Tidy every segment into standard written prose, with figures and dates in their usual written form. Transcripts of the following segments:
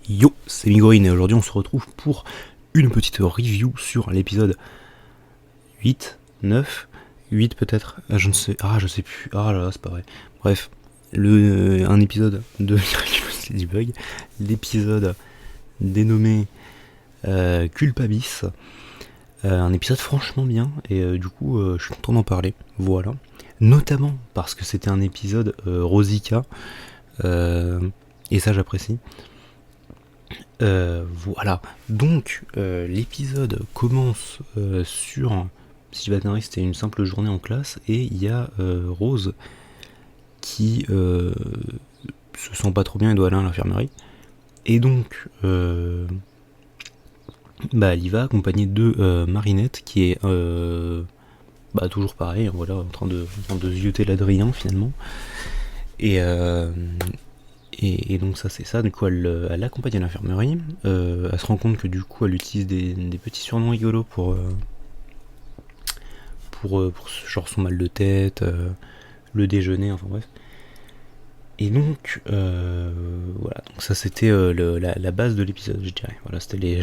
Yo, c'est Migorine et aujourd'hui on se retrouve pour une petite review sur l'épisode 8, 9, 8 peut-être, je sais plus, ah là là c'est pas vrai. Bref, un épisode de Miraculous Ladybug, l'épisode dénommé Culpabis, un épisode franchement bien et du coup je suis content d'en parler, voilà. Notamment parce que c'était un épisode Rosica et ça j'apprécie. Voilà, donc l'épisode commence sur, si je ne c'était une simple journée en classe, et il y a Rose qui se sent pas trop bien et doit aller à l'infirmerie. Et donc, elle y va accompagnée de Marinette qui est toujours pareil, voilà, en train de zioter l'Adrien finalement. Et donc ça c'est ça, du coup elle l'accompagne à l'infirmerie, elle se rend compte que du coup elle utilise des petits surnoms rigolos pour genre son mal de tête, le déjeuner, enfin bref. Et donc voilà, donc ça c'était la base de l'épisode je dirais, voilà c'était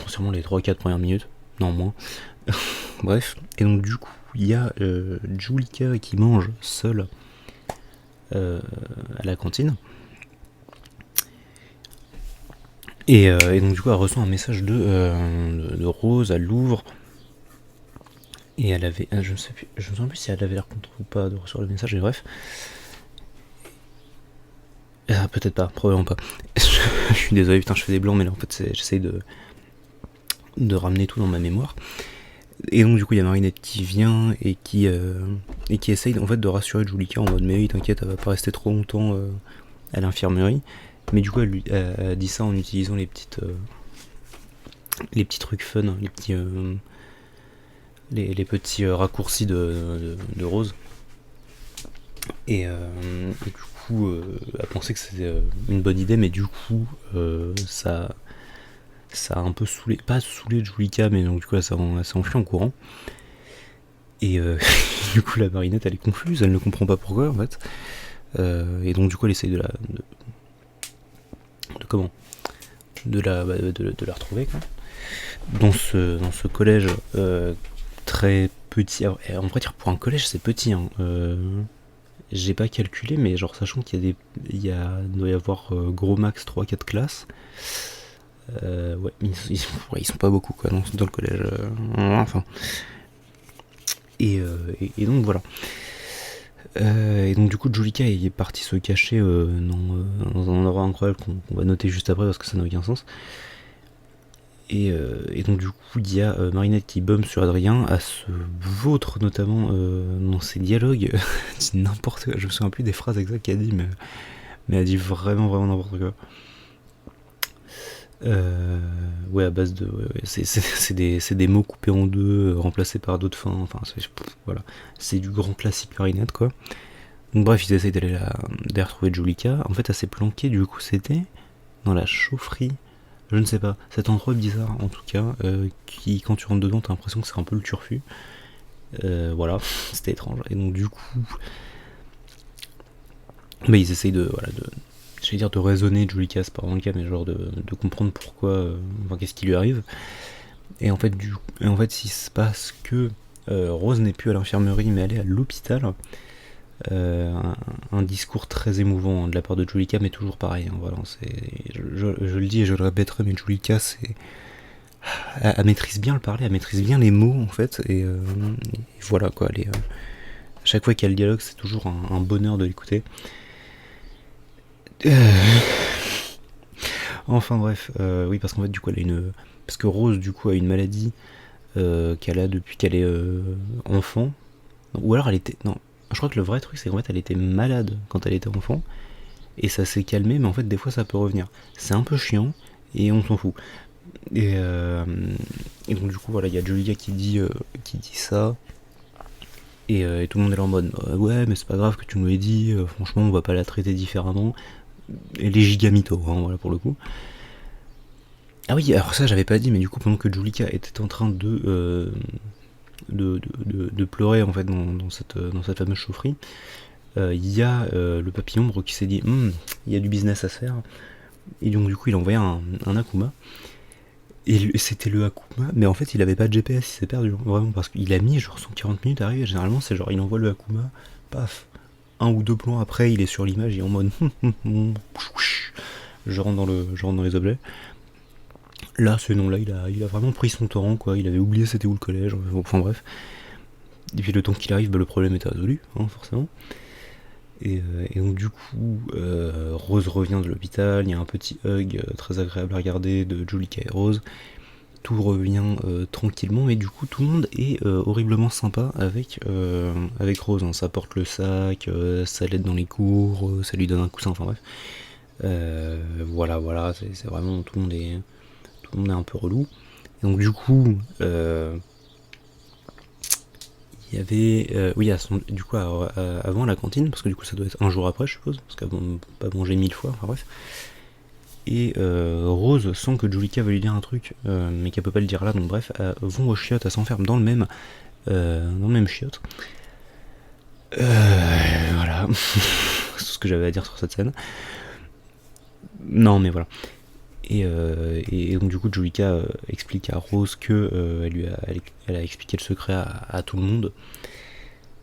sûrement les 3-4 premières minutes, non moins. Bref, et donc du coup il y a Julika qui mange seule à la cantine. Et donc du coup elle reçoit un message de Rose, elle l'ouvre. Et elle avait. Je ne sais plus. Je me souviens plus si elle avait l'air contente ou pas de recevoir le message, mais bref. Peut-être pas, probablement pas. Je suis désolé, putain, je fais des blancs, mais là en fait j'essaye de ramener tout dans ma mémoire. Et donc du coup il y a Marinette qui vient et qui essaye en fait de rassurer Julika en mode mais oui t'inquiète, elle va pas rester trop longtemps à l'infirmerie. Mais du coup elle dit ça en utilisant les petits trucs fun, les petits raccourcis de Rose. Et du coup, elle pensait que c'était une bonne idée, mais du coup, ça a un peu saoulé, pas saoulé Julika, mais donc du coup, elle s'est enfuie en courant. Et du coup, la Marinette, elle est confuse, elle ne comprend pas pourquoi en fait. Et donc, du coup, elle essaye de la retrouver, quoi. Dans ce collège très petit. Alors, on pourrait dire pour un collège, c'est petit, hein. J'ai pas calculé, mais genre sachant qu'il y a il doit y avoir gros max 3-4 classes. Ouais, ils sont pas beaucoup quoi dans le collège. Enfin. Et donc voilà. Et donc du coup Julika est partie se cacher dans un endroit incroyable qu'on va noter juste après parce que ça n'a aucun sens. Et donc du coup il y a Marinette qui bum sur Adrien, à se vautre notamment dans ses dialogues, dit n'importe quoi, je me souviens plus des phrases exactes qu'elle dit, mais elle dit vraiment n'importe quoi. Ouais, à base de... Ouais, c'est des mots coupés en deux, remplacés par d'autres fins, enfin voilà. C'est du grand classique Marinette quoi. Donc bref, ils essayent d'aller retrouver Julika. En fait elle s'est planquée, du coup c'était dans la chaufferie. Je ne sais pas, cet endroit bizarre en tout cas, qui quand tu rentres dedans t'as l'impression que c'est un peu le turfu. Voilà, c'était étrange. Et donc du coup, ils essayent de raisonner Julika, c'est pas vraiment le cas, mais genre de comprendre pourquoi, qu'est-ce qui lui arrive. Et en fait, il se passe que Rose n'est plus à l'infirmerie, mais elle est à l'hôpital. Un discours très émouvant de la part de Julika, mais toujours pareil, hein, voilà, je le dis et je le répéterai, mais Julika elle maîtrise bien le parler, elle maîtrise bien les mots en fait, et voilà quoi, à chaque fois qu'il y a le dialogue c'est toujours un bonheur de l'écouter. Enfin bref, oui, parce qu'en fait du coup parce que Rose du coup a une maladie qu'elle a depuis qu'elle est enfant, ou alors elle était... Non, je crois que le vrai truc c'est qu'en fait elle était malade quand elle était enfant, et ça s'est calmé, mais en fait des fois ça peut revenir. C'est un peu chiant, et on s'en fout. Et donc du coup voilà, il y a Julia qui dit ça, et tout le monde est là en mode ouais mais c'est pas grave que tu nous l'aies dit, franchement on va pas la traiter différemment. Et les gigamito, hein, voilà pour le coup. Ah oui, alors ça j'avais pas dit, mais du coup pendant que Julika était en train de pleurer en fait dans cette fameuse chaufferie, il y a le papillon qui s'est dit il y a du business à se faire. Et donc du coup il a envoyé un Akuma. Et c'était le Akuma, mais en fait il avait pas de GPS, il s'est perdu, vraiment, parce qu'il a mis genre 140 minutes à arriver. Généralement c'est genre il envoie le Akuma, paf, un ou deux plans après il est sur l'image, il est en mode je rentre dans les objets. Là ce nom là il a vraiment pris son torrent quoi, il avait oublié c'était où le collège, enfin bref. Et puis le temps qu'il arrive, bah, le problème était résolu, hein, forcément. Et donc du coup, Rose revient de l'hôpital, il y a un petit hug très agréable à regarder de Julika et Rose. Tout revient tranquillement et du coup tout le monde est horriblement sympa avec Rose, hein. Ça porte le sac, ça l'aide dans les cours, ça lui donne un coussin, enfin bref. Voilà, c'est vraiment tout le monde est un peu relou. Et donc du coup, il y avait, oui, du coup avant la cantine, parce que du coup ça doit être un jour après je suppose, parce qu'elle n'a pas mangé 1000 fois, enfin bref. Et Rose sent que Julika va lui dire un truc, mais qu'elle peut pas le dire là, donc bref, vont aux chiottes, elle s'enferme dans le même chiotte. Voilà, c'est tout ce que j'avais à dire sur cette scène. Non, mais voilà. Et donc du coup, Julika explique à Rose que elle a expliqué le secret à tout le monde,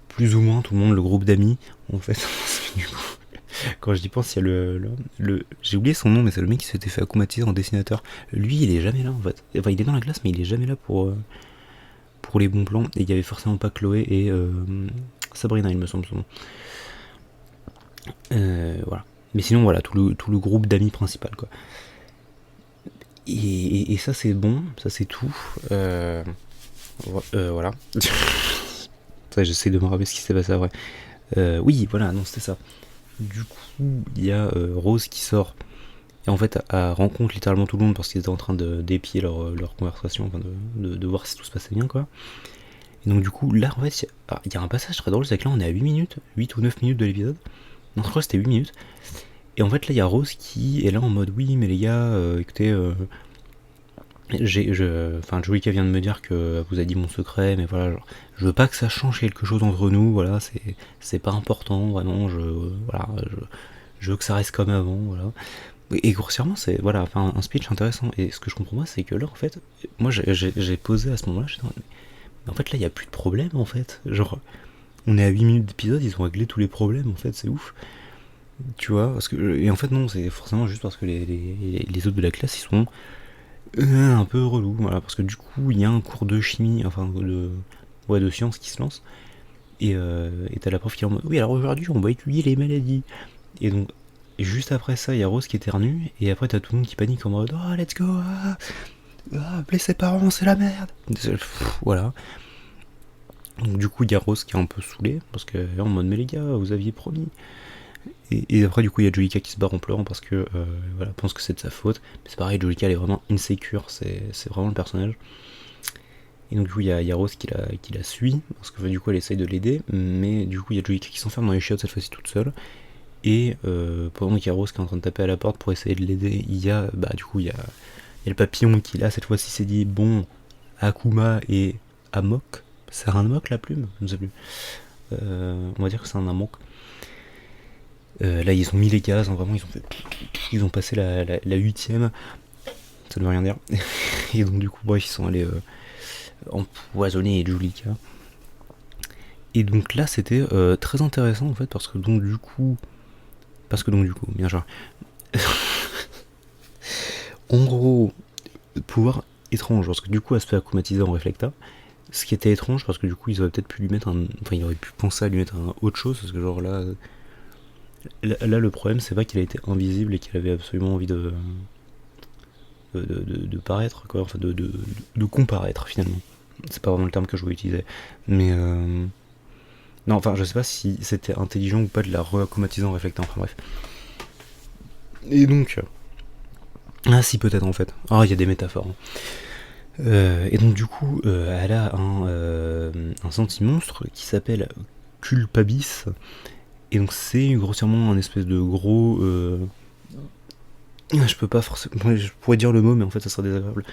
plus ou moins tout le monde, le groupe d'amis, en fait. Du coup, quand j'y pense, il y a j'ai oublié son nom, mais c'est le mec qui s'était fait akumatiser en dessinateur. Lui, il est jamais là en fait. Enfin, il est dans la classe, mais il est jamais là pour les bons plans. Et il y avait forcément pas Chloé et Sabrina, il me semble son nom. Voilà. Mais sinon, voilà, tout le groupe d'amis principal, quoi. Et ça, c'est bon, ça, c'est tout. Voilà. J'essaie de me rappeler ce qui s'est passé après. Oui, voilà, non, c'était ça. Du coup, il y a Rose qui sort et en fait elle rencontre littéralement tout le monde parce qu'ils étaient en train d'épier leur conversation, enfin de voir si tout se passait bien quoi. Et donc du coup là en fait il y a un passage très drôle, c'est que là on est à 8 minutes, 8 ou 9 minutes de l'épisode. Non je crois que c'était 8 minutes. Et en fait là il y a Rose qui est là en mode oui mais les gars écoutez enfin Julika vient de me dire que vous a dit mon secret, mais voilà, genre, je veux pas que ça change quelque chose entre nous, voilà, c'est pas important, vraiment, voilà, je veux que ça reste comme avant, voilà. Et grossièrement, c'est voilà, enfin un speech intéressant. Et ce que je comprends pas, c'est que là, en fait, moi j'ai posé à ce moment-là, mais en fait là, il y a plus de problème, en fait. Genre, on est à 8 minutes d'épisode, ils ont réglé tous les problèmes, en fait, c'est ouf. Tu vois, parce que et en fait non, c'est forcément juste parce que les autres de la classe, ils sont un peu relou, voilà, parce que du coup, il y a un cours de chimie, enfin de sciences qui se lance, et t'as la prof qui est en mode oui, alors aujourd'hui, on va étudier les maladies. Et donc, juste après ça, il y a Rose qui éternue, et après, t'as tout le monde qui panique en mode oh, let's go, appeler ses parents, c'est la merde. Voilà. Donc, du coup, il y a Rose qui est un peu saoulée, parce qu'elle est en mode mais les gars, vous aviez promis. Et après, du coup, il y a Julika qui se barre en pleurant parce que voilà, pense que c'est de sa faute. Mais c'est pareil, Julika elle est vraiment insécure, c'est vraiment le personnage. Et donc, du coup, il y a Rose qui la suit parce que du coup, elle essaye de l'aider. Mais du coup, il y a Julika qui s'enferme dans les chiottes cette fois-ci toute seule. Et pendant qu'il y a Rose qui est en train de taper à la porte pour essayer de l'aider, il y a le papillon qui là cette fois-ci s'est dit bon, Akuma et Amok. C'est un Amok la plume? Je ne sais plus. On va dire que c'est un Amok. Là, ils ont mis les gaz, hein, vraiment, ils ont passé la huitième, ça ne veut rien dire. Et donc, du coup, bref, ils sont allés empoisonner Julika. Et donc là, c'était très intéressant en fait, parce que donc du coup, bien sûr. En gros, pouvoir étrange, parce que du coup, elle se fait akumatiser en Reflecta. Ce qui était étrange, parce que du coup, ils auraient peut-être pu lui mettre enfin, ils auraient pu penser à lui mettre un autre chose, parce que genre là, le problème, c'est pas qu'il a été invisible et qu'il avait absolument envie de paraître, quoi, enfin de comparaître finalement. C'est pas vraiment le terme que je voulais utiliser. Mais non, enfin, je sais pas si c'était intelligent ou pas de la re-accomatiser en réflectant, enfin bref. Et donc. Ah, si, peut-être en fait. Ah, il y a des métaphores. Hein. Et donc, du coup, elle a un senti-monstre qui s'appelle Culpabis. Et donc, c'est grossièrement un espèce de gros. Je peux pas forcément. Je pourrais dire le mot, mais en fait, ça serait désagréable.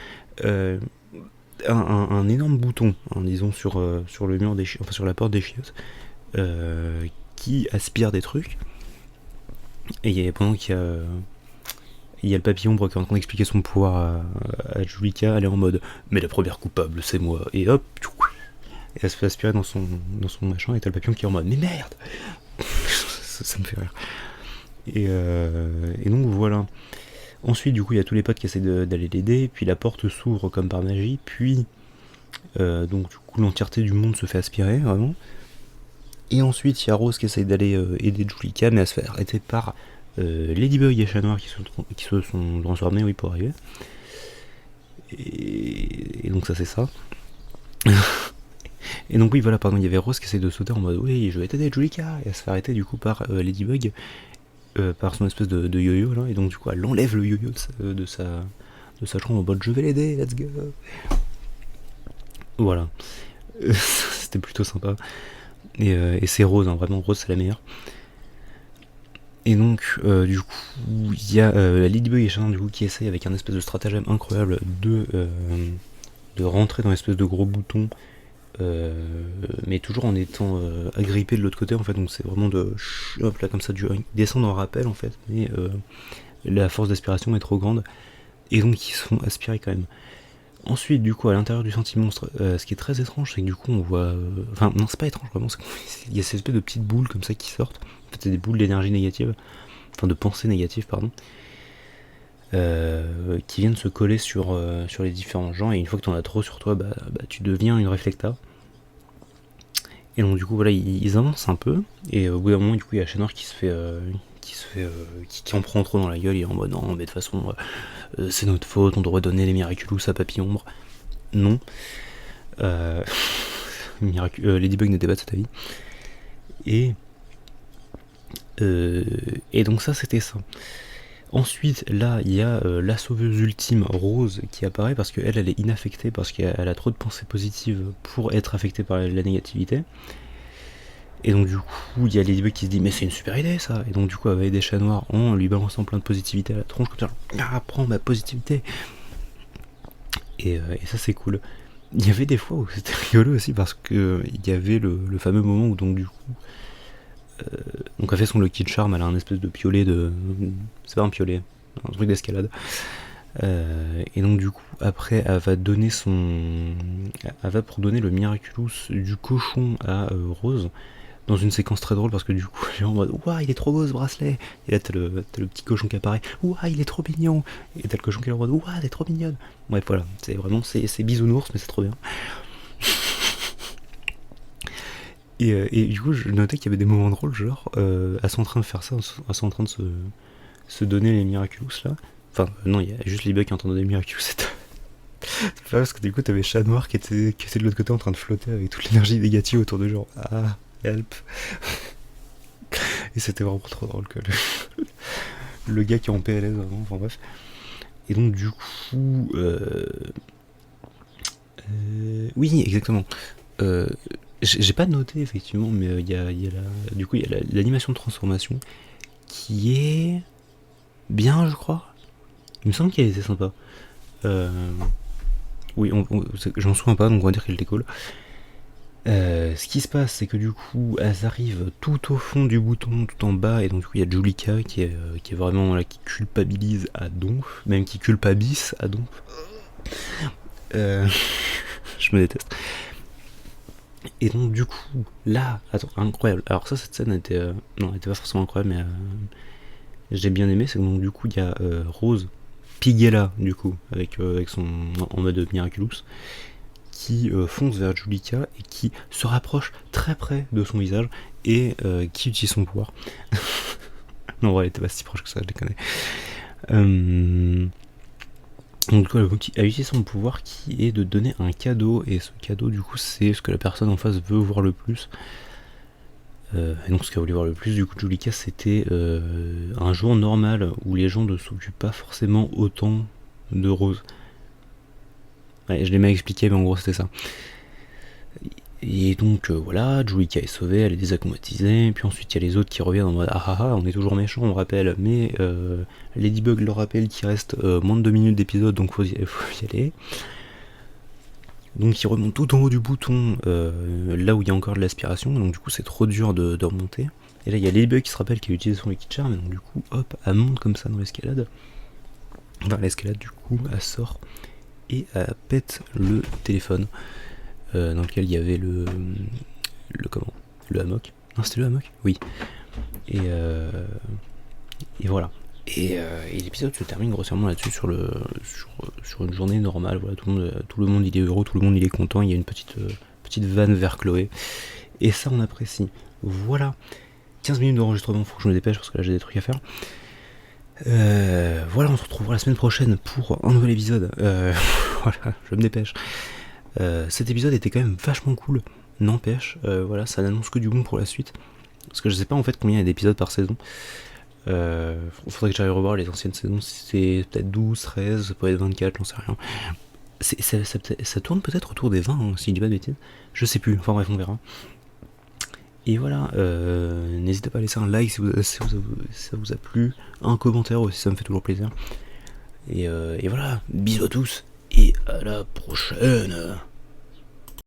Un énorme bouton, hein, disons, sur le mur des chiottes, enfin sur la porte des chiottes, qui aspire des trucs. Et pendant qu'il y a. il y a le papillon qui est en train d'expliquer son pouvoir à Julika, elle est en mode mais la première coupable c'est moi, et hop, et elle se fait aspirer dans son machin, et t'as le papillon qui est en mode mais merde. Ça me fait rire. Et donc voilà. Ensuite du coup il y a tous les potes qui essaient d'aller l'aider, puis la porte s'ouvre comme par magie, puis donc du coup l'entièreté du monde se fait aspirer vraiment. Et ensuite il y a Rose qui essaye d'aller aider Julika, mais elle se fait arrêter par Ladybug et Chat Noir qui se sont transformés, oui, pour arriver. Et donc ça c'est ça. Et donc oui voilà, pardon, il y avait Rose qui essaye de sauter en mode oui je vais t'aider Julika, et elle se fait arrêter du coup par Ladybug, par son espèce de yo-yo là, et donc du coup elle enlève le yo-yo de sa chambre en mode je vais l'aider, let's go. Voilà. C'était plutôt sympa. Et c'est Rose, hein, vraiment Rose c'est la meilleure. Et donc du coup il y a la Ladybug et Chat du coup qui essaye avec un espèce de stratagème incroyable de rentrer dans l'espèce de gros bouton, mais toujours en étant agrippé de l'autre côté en fait, donc c'est vraiment de hop là comme ça, du descendre en rappel en fait, mais la force d'aspiration est trop grande, et donc ils se font aspirer quand même. Ensuite du coup à l'intérieur du Sentimonstre, ce qui est très étrange c'est que du coup on voit, enfin non c'est pas étrange vraiment, il y a ces espèces de petites boules comme ça qui sortent, en fait c'est des boules d'énergie négative, enfin de pensée négative pardon, qui viennent se coller sur les différents gens, et une fois que t'en as trop sur toi, bah tu deviens une réflecta. Et donc du coup voilà, ils avancent un peu, et au bout d'un moment du coup il y a Chat Noir qui en prend trop dans la gueule, il est en mode non mais de toute façon c'est notre faute, on devrait donner les Miraculous à Papillombre. Non. Ladybug n'était pas de cette avis. Et donc ça c'était ça. Ensuite là il y a la sauveuse ultime Rose qui apparaît, parce qu'elle est inaffectée, parce qu'elle a trop de pensées positives pour être affectée par la négativité. Et donc du coup il y a Ladybug qui se dit mais c'est une super idée ça, et donc du coup elle va aider Chat Noir en lui balançant plein de positivité à la tronche comme ça, prends ma positivité. Et ça c'est cool. Il y avait des fois où c'était rigolo aussi, parce que il y avait le fameux moment où donc du coup donc elle fait son Lucky Charm, elle a un espèce de piolet c'est pas un piolet, un truc d'escalade. Et donc du coup après elle va pour donner le Miraculous du cochon à Rose, dans une séquence très drôle, parce que du coup elle est en mode ouah il est trop beau ce bracelet, et là t'as le petit cochon qui apparaît, ouah il est trop mignon, et t'as le cochon qui est en mode ouah elle est trop mignonne. Bref voilà, c'est vraiment c'est bisounours, mais c'est trop bien. Et du coup je notais qu'il y avait des moments drôles, genre elles sont en train de faire ça, elles sont en train de se donner les Miraculous là. Enfin non, il y a juste les bugs qui entendent des Miraculous. C'est pas parce que du coup t'avais Chat Noir qui était de l'autre côté en train de flotter avec toute l'énergie négative autour de, genre ah help. Et c'était vraiment trop drôle que le gars qui est en PLS vraiment, enfin bref. Et donc du coup oui exactement, j'ai pas noté effectivement, mais il y a du coup il y a l'animation de transformation qui est bien, je crois. Il me semble qu'elle était sympa. Oui, j'en souviens pas, donc on va dire qu'elle était cool. Ce qui se passe, c'est que du coup, elles arrivent tout au fond du bouton, tout en bas, et donc du coup, il y a Julika qui est vraiment là, qui culpabilise à donf, même qui culpabisse à donf. Je me déteste. Et donc du coup, là, attends, incroyable. Alors ça, cette scène était, non, elle était pas forcément incroyable, mais j'ai bien aimé. C'est que donc du coup, il y a Rose, Pigella, du coup, avec son en mode Miraculous, qui fonce vers Julika et qui se rapproche très près de son visage, et qui utilise son pouvoir. Non, ouais, elle était pas si proche que ça, je déconne. Donc elle utilise son pouvoir qui est de donner un cadeau, et ce cadeau du coup c'est ce que la personne en face veut voir le plus. Et donc ce qu'elle voulait voir le plus du coup de Julika, c'était un jour normal où les gens ne s'occupent pas forcément autant de Rose. Ouais, je l'ai mal expliqué, mais en gros c'était ça. Et donc voilà, Julika est sauvée, elle est désacclimatisée, puis ensuite il y a les autres qui reviennent en mode ah ah ah, on est toujours méchants, on rappelle, mais Ladybug leur rappelle qu'il reste moins de 2 minutes d'épisode, donc faut y aller. Donc ils remontent tout en haut du bouton, là où il y a encore de l'aspiration, donc du coup c'est trop dur de remonter. Et là il y a Ladybug qui se rappelle qu'il utilise son Lucky Charm, et donc du coup hop, elle monte comme ça dans l'escalade. Enfin, l'escalade, du coup, elle sort et elle pète le téléphone dans lequel il y avait le comment, le hammock. Non, c'était le hammock. Oui. Et voilà. Et l'épisode se termine grossièrement là-dessus sur une journée normale. Voilà, tout le monde il est heureux, tout le monde il est content. Il y a une petite vanne vers Chloé. Et ça, on apprécie. Voilà. 15 minutes d'enregistrement, faut que je me dépêche parce que là j'ai des trucs à faire. Voilà, on se retrouvera la semaine prochaine pour un nouvel épisode. Voilà, je me dépêche. Cet épisode était quand même vachement cool. N'empêche, voilà, ça n'annonce que du bon pour la suite. Parce que je sais pas en fait combien il y a d'épisodes par saison. Faudrait que j'aille revoir les anciennes saisons. C'est peut-être 12, 13, ça peut être 24, j'en sais rien. Ça tourne peut-être autour des 20, hein, si je dis pas de bêtises. Je sais plus, enfin bref, on verra. Et voilà, n'hésitez pas à laisser un like si ça vous a plu, un commentaire aussi, ça me fait toujours plaisir. Et voilà, bisous à tous, et à la prochaine.